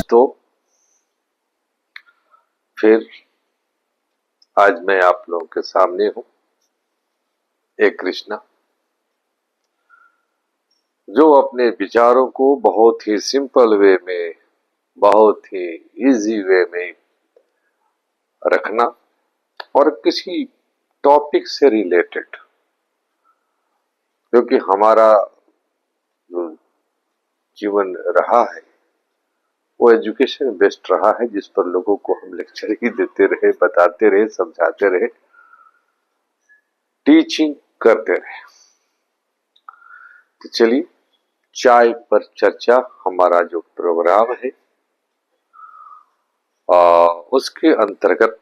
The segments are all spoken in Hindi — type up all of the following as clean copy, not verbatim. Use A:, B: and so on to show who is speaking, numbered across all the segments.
A: दोस्तों, फिर आज मैं आप लोगों के सामने हूं। एक कृष्णा जो अपने विचारों को बहुत ही सिंपल वे में, बहुत ही इजी वे में रखना और किसी टॉपिक से रिलेटेड, क्योंकि हमारा जो जीवन रहा है वो एजुकेशन बेस्ड रहा है, जिस पर लोगों को हम लेक्चर ही देते रहे, बताते रहे, समझाते रहे, टीचिंग करते रहे। तो चलिए, चाय पर चर्चा हमारा जो प्रोग्राम है उसके अंतर्गत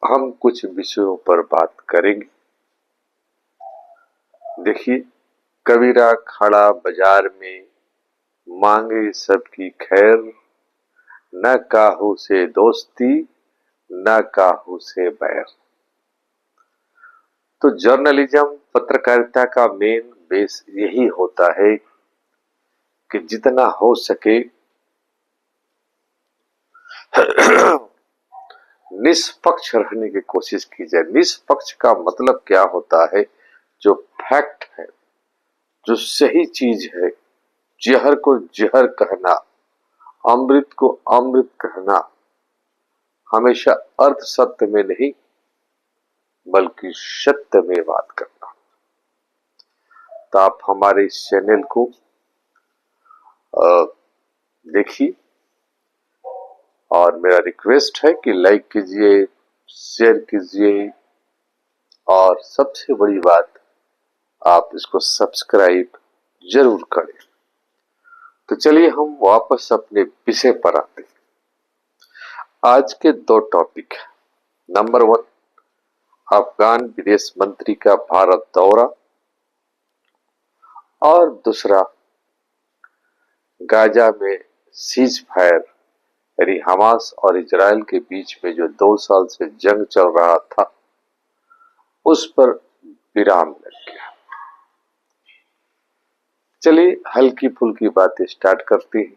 A: हम कुछ विषयों पर बात करेंगे। देखिए, कबीरा खड़ा बाजार में, मांगे सबकी खैर, न काहू से दोस्ती न काहू से बैर। तो जर्नलिज्म, पत्रकारिता का मेन बेस यही होता है कि जितना हो सके निष्पक्ष रहने की कोशिश की जाए। निष्पक्ष का मतलब क्या होता है? जो फैक्ट है, जो सही चीज है, जहर को जहर कहना, अमृत को अमृत कहना, हमेशा अर्ध सत्य में नहीं बल्कि सत्य में बात करना। तो आप हमारे इस चैनल को देखिए और मेरा रिक्वेस्ट है कि लाइक कीजिए, शेयर कीजिए और सबसे बड़ी बात, आप इसको सब्सक्राइब जरूर करें। तो चलिए हम वापस अपने विषय पर आते हैं। आज के दो टॉपिक है। नंबर 1, अफगान विदेश मंत्री का भारत दौरा, और दूसरा, गाजा में सीज फायर यानी हमास और इजराइल के बीच में जो 2 साल से जंग चल रहा था उस पर विराम लग गया। चलिए हल्की फुल्की बातें स्टार्ट करते हैं।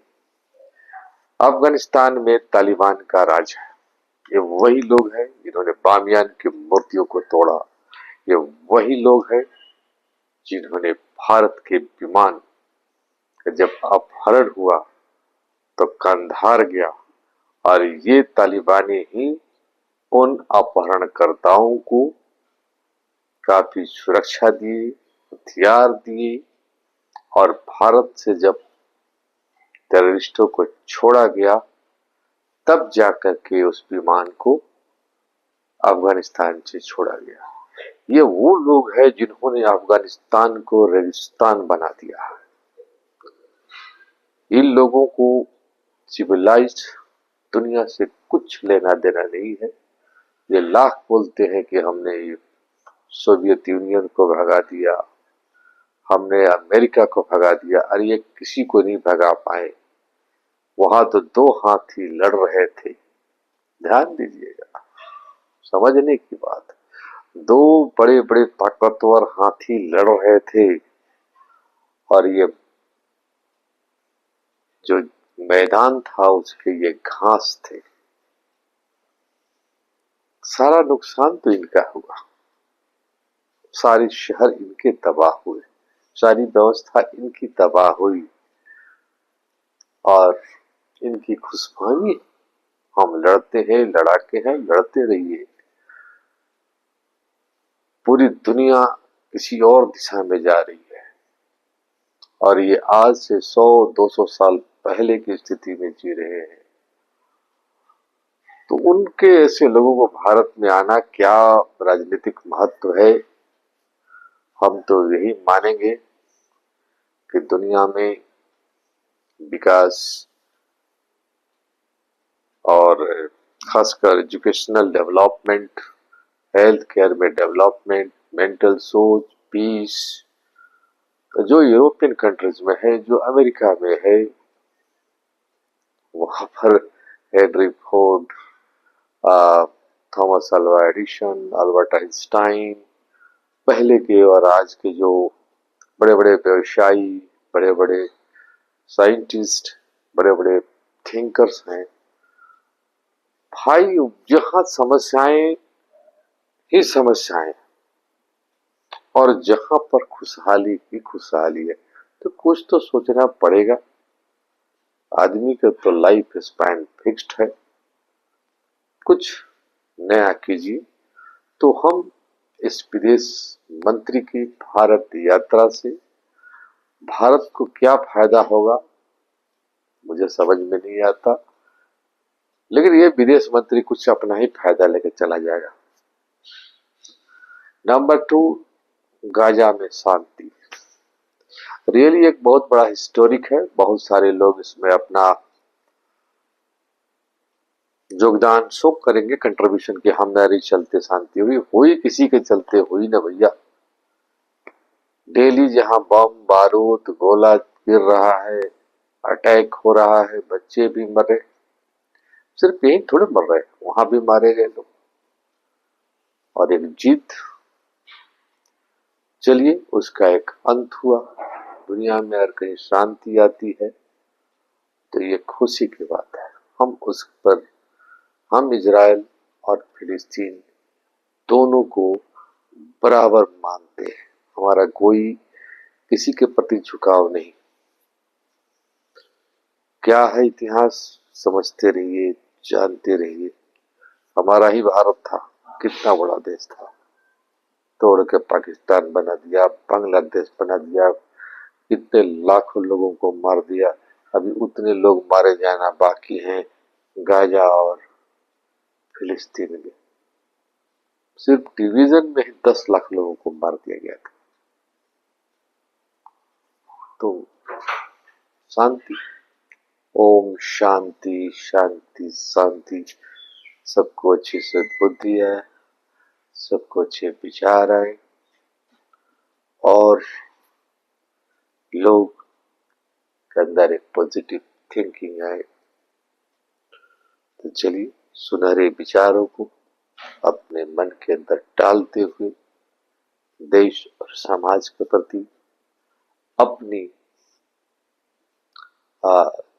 A: अफगानिस्तान में तालिबान का राज है। ये वही लोग हैं जिन्होंने बामियान की मूर्तियों को तोड़ा। ये वही लोग हैं जिन्होंने भारत के विमान का जब अपहरण हुआ तो कंधार गया, और ये तालिबानी ही उन अपहरणकर्ताओं को काफी सुरक्षा दिए, हथियार दिए, और भारत से जब टेररिस्टों को छोड़ा गया तब जाकर के उस विमान को अफगानिस्तान से छोड़ा गया। ये वो लोग हैं जिन्होंने अफगानिस्तान को रेगिस्तान बना दिया। इन लोगों को सिविलाइज्ड दुनिया से कुछ लेना देना नहीं है। ये लाख बोलते हैं कि हमने सोवियत यूनियन को भगा दिया, हमने अमेरिका को भगा दिया। अरे ये किसी को नहीं भगा पाए। वहां तो 2 हाथी लड़ रहे थे। ध्यान दीजिएगा, समझने की बात। 2 बड़े बड़े ताकतवर हाथी लड़ रहे थे, और ये जो मैदान था उसके ये घास थे। सारा नुकसान तो इनका हुआ, सारे शहर इनके तबाह हुए, सारी व्यवस्था इनकी तबाह हुई, और इनकी खुशफहमी हम लड़ते हैं, लड़ाके हैं, लड़ते रहिए। पूरी दुनिया किसी और दिशा में जा रही है, और ये आज से 100-200 साल पहले की स्थिति में जी रहे हैं। तो उनके ऐसे लोगों को भारत में आना क्या राजनीतिक महत्व है? हम तो यही मानेंगे कि दुनिया में विकास और खासकर एजुकेशनल डेवलपमेंट, हेल्थ केयर में डेवलपमेंट, मेंटल सोच, पीस, जो यूरोपियन कंट्रीज में है, जो अमेरिका में है, वहां पर Henry Ford, Thomas Alva Edison, Albert Einstein, पहले के और आज के जो बड़े बड़े व्यवसायी, बड़े बड़े साइंटिस्ट, बड़े बड़े थिंकर्स हैं भाई। जहां समस्याएं ही समस्याएं और जहां पर खुशहाली ही खुशहाली है, तो कुछ तो सोचना पड़ेगा। आदमी का तो लाइफ स्पैन फिक्स्ड है, कुछ नया कीजिए। तो हम इस विदेश मंत्री की भारत यात्रा से भारत को क्या फायदा होगा मुझे समझ में नहीं आता, लेकिन ये विदेश मंत्री कुछ अपना ही फायदा लेकर चला जाएगा। नंबर 2, गाजा में शांति। रियली एक बहुत बड़ा हिस्टोरिक है। बहुत सारे लोग इसमें अपना योगदान शो करेंगे, कंट्रीब्यूशन के हमारे चलते शांति हुई किसी के चलते हुई ना भैया। डेली जहां बम बारूद गोला गिर रहा है, अटैक हो रहा है, बच्चे भी मरे, सिर्फ यही थोड़े मर रहे, वहां भी मारे गए लोग। और एक जीत, चलिए उसका एक अंत हुआ। दुनिया में अगर कहीं शांति आती है तो ये खुशी की बात है। हम उस पर, हम इजराइल और फिलिस्तीन दोनों को बराबर मानते हैं। हमारा कोई किसी के प्रति झुकाव नहीं। क्या है इतिहास, समझते रहिए, जानते रहिए। हमारा ही भारत था, कितना बड़ा देश था, तोड़ के पाकिस्तान बना दिया, बांग्लादेश बना दिया, कितने लाखों लोगों को मार दिया। अभी उतने लोग मारे जाना बाकी हैं गाजा और फिलिस्तीन में। सिर्फ डिवीजन में ही 10 लाख लोगों को मार दिया गया था। तो शांति, ओम शांति शांति शांति। सबको अच्छी सद्बुद्धि है, सबको अच्छे विचार आए और लोग के अंदर एक पॉजिटिव थिंकिंग आए। तो चलिए सुनहरे विचारों को अपने मन के अंदर डालते हुए देश और समाज के प्रति अपनी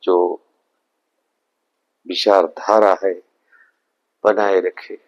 A: जो विचारधारा है बनाए रखे।